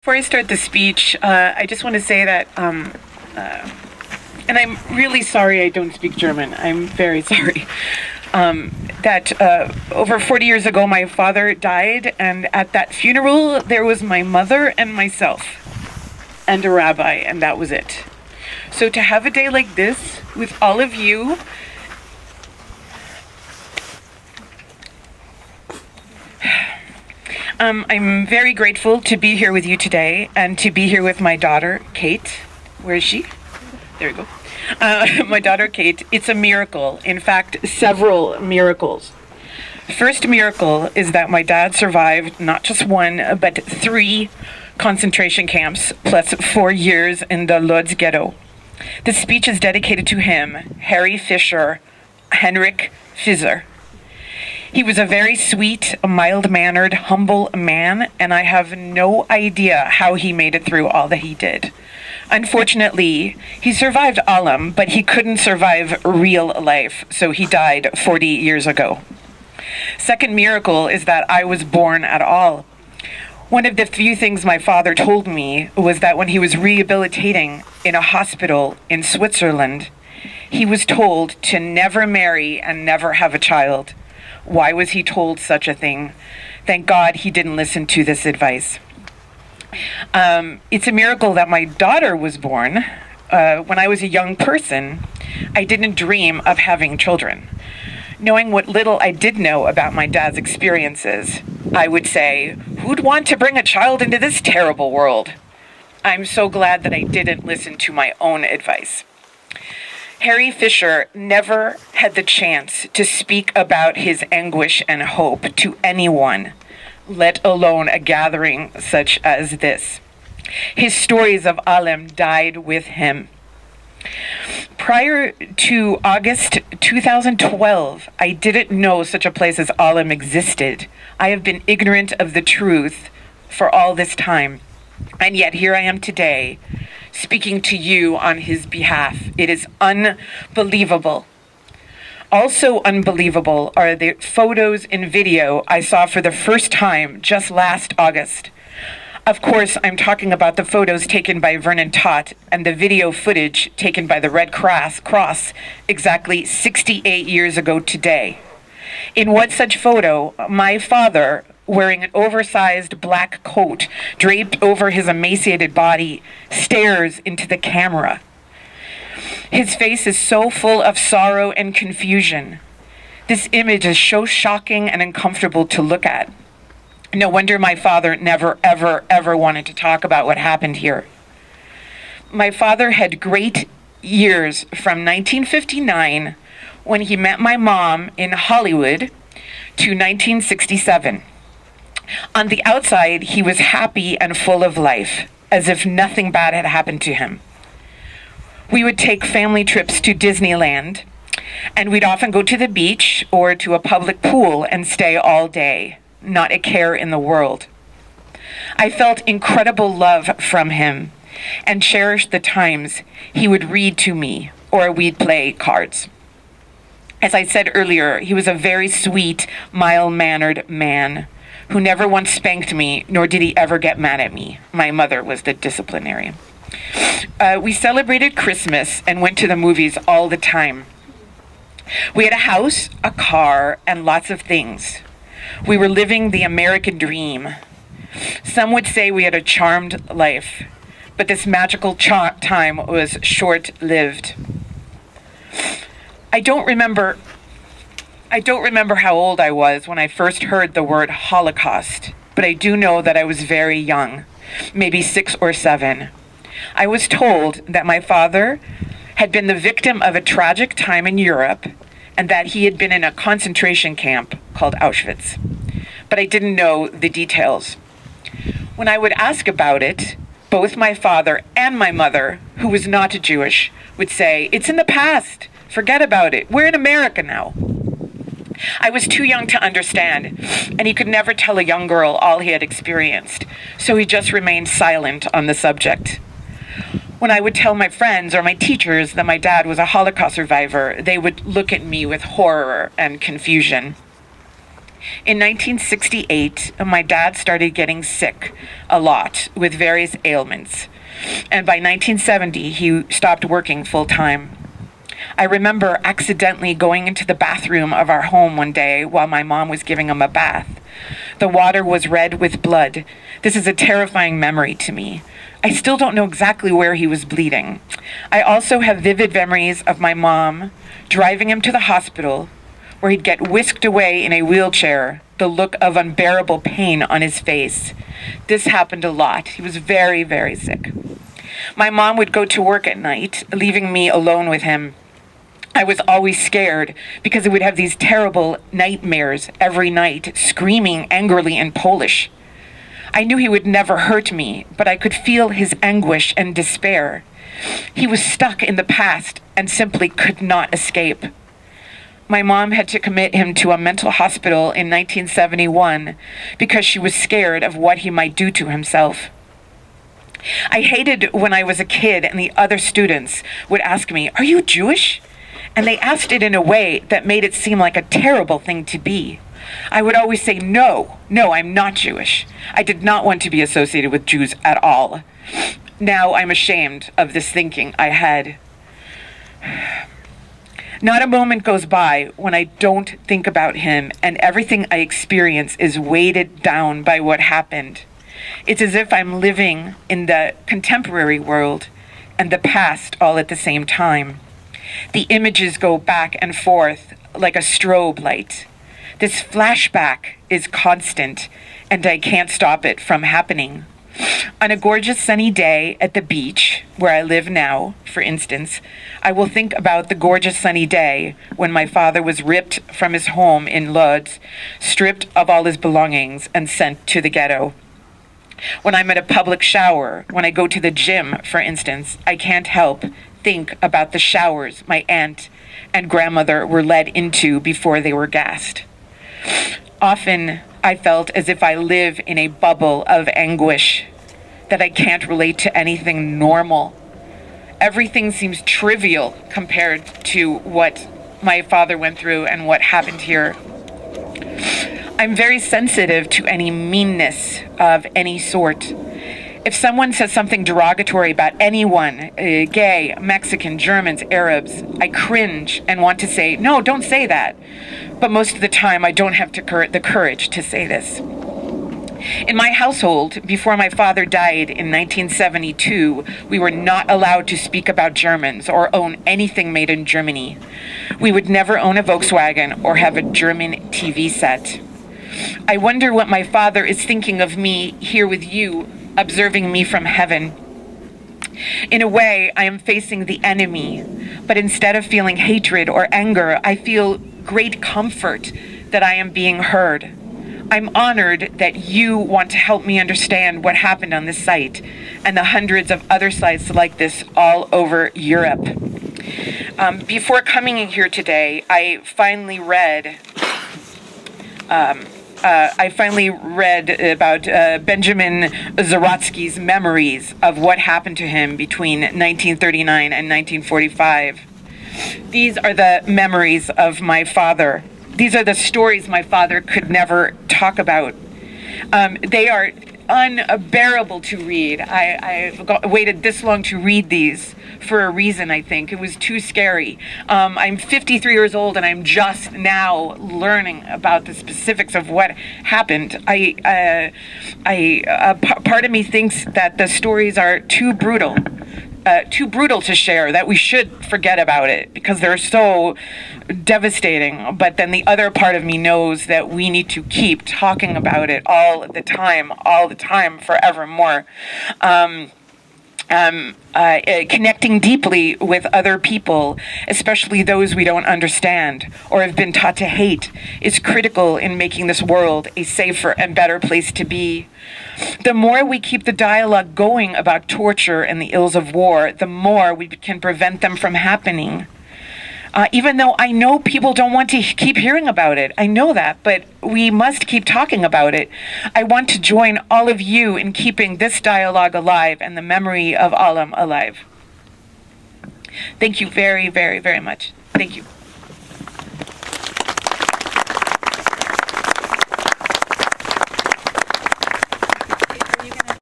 Before I start the speech, I just want to say that, and I'm really sorry I don't speak German. I'm very sorry. That over 40 years ago, my father died, and at that funeral, there was my mother and myself, and a rabbi, and that was it. So to have a day like this with all of you, I'm very grateful to be here with you today and to be here with my daughter, Kate. Where is she? There we go. My daughter, Kate. It's a miracle. In fact, several miracles. First miracle is that my dad survived not just one, but 3 concentration camps, plus 4 years in the Lodz ghetto. This speech is dedicated to him, Harry Fischer, Henrik Fischer. He was a very sweet, mild-mannered, humble man, and I have no idea how he made it through all that he did. Unfortunately, he survived Ahlem, but he couldn't survive real life, so he died 40 years ago. Second miracle is that I was born at all. One of the few things my father told me was that when he was rehabilitating in a hospital in Switzerland, he was told to never marry and never have a child. Why was he told such a thing? Thank God he didn't listen to this advice. It's a miracle that my daughter was born. When I was a young person, I didn't dream of having children. Knowing what little I did know about my dad's experiences, I would say, who'd want to bring a child into this terrible world? I'm so glad that I didn't listen to my own advice. Harry Fischer never had the chance to speak about his anguish and hope to anyone, let alone a gathering such as this. His stories of Ahlem died with him. Prior to August 2012, I didn't know such a place as Ahlem existed. I have been ignorant of the truth for all this time. And yet here I am today, speaking to you on his behalf. It is unbelievable. Also unbelievable are the photos and video I saw for the first time just last August. Of course, I'm talking about the photos taken by Vernon Todt and the video footage taken by the Red Cross exactly 68 years ago today. In one such photo, my father, wearing an oversized black coat draped over his emaciated body, stares into the camera. His face is so full of sorrow and confusion. This image is so shocking and uncomfortable to look at. No wonder my father never, ever, ever wanted to talk about what happened here. My father had great years from 1959, when he met my mom in Hollywood, to 1967. On the outside, he was happy and full of life, as if nothing bad had happened to him. We would take family trips to Disneyland, and we'd often go to the beach or to a public pool and stay all day, not a care in the world. I felt incredible love from him and cherished the times he would read to me or we'd play cards. As I said earlier, he was a very sweet, mild-mannered man who never once spanked me, nor did he ever get mad at me. My mother was the disciplinarian. We celebrated Christmas and went to the movies all the time. We had a house, a car, and lots of things. We were living the American dream. Some would say we had a charmed life, but this magical time was short-lived. I don't remember how old I was when I first heard the word Holocaust, but I do know that I was very young, maybe 6 or 7. I was told that my father had been the victim of a tragic time in Europe and that he had been in a concentration camp called Auschwitz, but I didn't know the details. When I would ask about it, both my father and my mother, who was not Jewish, would say, "It's in the past. Forget about it. We're in America now." I was too young to understand, and he could never tell a young girl all he had experienced, so he just remained silent on the subject. When I would tell my friends or my teachers that my dad was a Holocaust survivor, they would look at me with horror and confusion. In 1968, my dad started getting sick a lot with various ailments. And by 1970, he stopped working full time. I remember accidentally going into the bathroom of our home one day while my mom was giving him a bath. The water was red with blood. This is a terrifying memory to me. I still don't know exactly where he was bleeding. I also have vivid memories of my mom driving him to the hospital, where he'd get whisked away in a wheelchair, the look of unbearable pain on his face. This happened a lot. He was very, very sick. My mom would go to work at night, leaving me alone with him. I was always scared because he would have these terrible nightmares every night, screaming angrily in Polish. I knew he would never hurt me, but I could feel his anguish and despair. He was stuck in the past and simply could not escape. My mom had to commit him to a mental hospital in 1971 because she was scared of what he might do to himself. I hated when I was a kid and the other students would ask me, "Are you Jewish?" And they asked it in a way that made it seem like a terrible thing to be. I would always say, no, I'm not Jewish. I did not want to be associated with Jews at all. Now I'm ashamed of this thinking I had. Not a moment goes by when I don't think about him, and everything I experience is weighted down by what happened. It's as if I'm living in the contemporary world and the past all at the same time. The images go back and forth like a strobe light. This flashback is constant, and I can't stop it from happening. On a gorgeous sunny day at the beach, where I live now, for instance, I will think about the gorgeous sunny day when my father was ripped from his home in Lodz, stripped of all his belongings, and sent to the ghetto. When I'm at a public shower, when I go to the gym, for instance, I can't help think about the showers my aunt and grandmother were led into before they were gassed. Often I felt as if I live in a bubble of anguish, that I can't relate to anything normal. Everything seems trivial compared to what my father went through and what happened here. I'm very sensitive to any meanness of any sort. If someone says something derogatory about anyone, gay, Mexican, Germans, Arabs, I cringe and want to say, no, don't say that. But most of the time, I don't have the courage to say this. In my household, before my father died in 1972, we were not allowed to speak about Germans or own anything made in Germany. We would never own a Volkswagen or have a German TV set. I wonder what my father is thinking of me here with you, observing me from heaven. In a way, I am facing the enemy, but instead of feeling hatred or anger, I feel great comfort that I am being heard. I'm honored that you want to help me understand what happened on this site and the hundreds of other sites like this all over Europe. Before coming in here today, I finally read about Benjamin Zaratsky's memories of what happened to him between 1939 and 1945. These are the memories of my father. These are the stories my father could never talk about. They are unbearable to read. I've waited this long to read these for a reason, I think. It was too scary. I'm 53 years old and I'm just now learning about the specifics of what happened. Part of me thinks that the stories are too brutal to share, that we should forget about it because they're so devastating. But then the other part of me knows that we need to keep talking about it all the time, forevermore. Connecting deeply with other people, especially those we don't understand or have been taught to hate, is critical in making this world a safer and better place to be. The more we keep the dialogue going about torture and the ills of war, the more we can prevent them from happening. Even though I know people don't want to keep hearing about it. I know that, but we must keep talking about it. I want to join all of you in keeping this dialogue alive and the memory of Ahlem alive. Thank you very, very, very much. Thank you.